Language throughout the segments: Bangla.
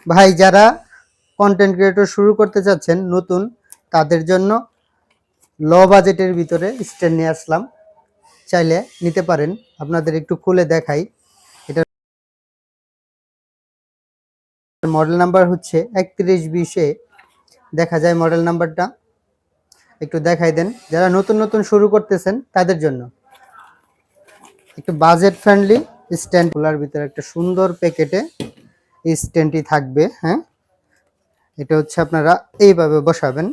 ভাই যারা কন্টেন্ট ক্রিয়েটর শুরু করতে চাচ্ছেন নতুন, তাদের জন্য লো বাজেটের ভিতরে স্ট্যান্ড নিয়ে আসলাম, চাইলে নিতে পারেন। আপনাদের একটু খুলে দেখাই। এটার মডেল নাম্বার হচ্ছে 3120। দেখা যায় মডেল নাম্বারটা, একটু দেখাই দেন। যারা নতুন নতুন শুরু করতেছেন তাদের জন্য একটু বাজেট ফ্রেন্ডলি স্ট্যান্ড। খোলার ভিতরে একটা সুন্দর প্যাকেটে স্ট্যান্ডটি থাকবে। হ্যাঁ, এটা হচ্ছে আপনারা এইভাবে বসাবেন।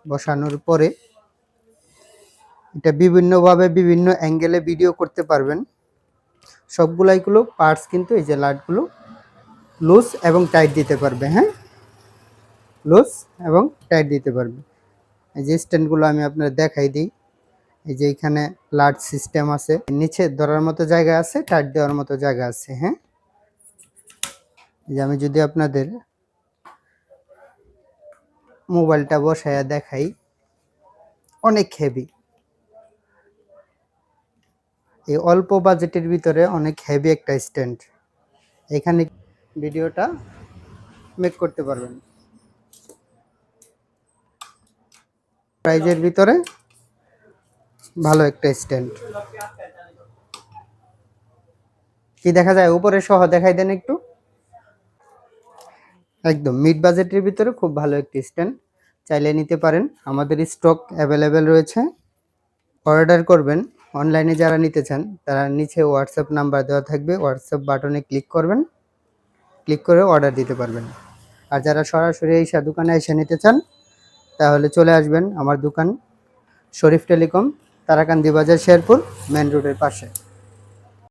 বসানোর পরে এটা বিভিন্নভাবে বিভিন্ন অ্যাঙ্গেলে ভিডিও করতে পারবেন। সবগুলো পার্টস কিন্তু এই যে লাইটগুলো লুজ এবং টাইট দিতে পারবে। হ্যাঁ, লুজ এবং টাইট দিতে পারবে। এই যে স্ট্যান্ডগুলো আমি আপনাদের দেখাই দিই। এই যে এখানে লাইট সিস্টেম আছে, নিচে ধরার মতো জায়গা আছে, টাইট দেওয়ার মতো জায়গা আছে। হ্যাঁ, এই যে আমি যদি আপনাদের মোবাইলটা বসায়া দেখাই, অনেক হেভি। এই অল্প বাজেটের ভিতরে অনেক হেভি একটা স্ট্যান্ড। এখানে ভিডিওটা মেক করতে পারবেন। প্রাইজের ভিতরে ভালো একটা স্ট্যান্ড। কি দেখা যায় উপরে সহ দেখাই দেন একটু। একদম মিড বাজেটের ভিতরে খুব ভালো একটি স্ট্যান্ড, চাইলে নিতে পারেন। আমাদের স্টক অ্যাভেলেবেল রয়েছে। অর্ডার করবেন। অনলাইনে যারা নিতে চান তারা নিচে হোয়াটসঅ্যাপ নাম্বার দেওয়া থাকবে, হোয়াটসঅ্যাপ বাটনে ক্লিক করবেন, ক্লিক করে অর্ডার দিতে পারবেন। আর যারা সরাসরি এই দোকানে এসে নিতে চান তাহলে চলে আসবেন আমার দোকান শরীফ টেলিকম, তারাকান্দি বাজার, শেরপুর মেন রোডের পাশে।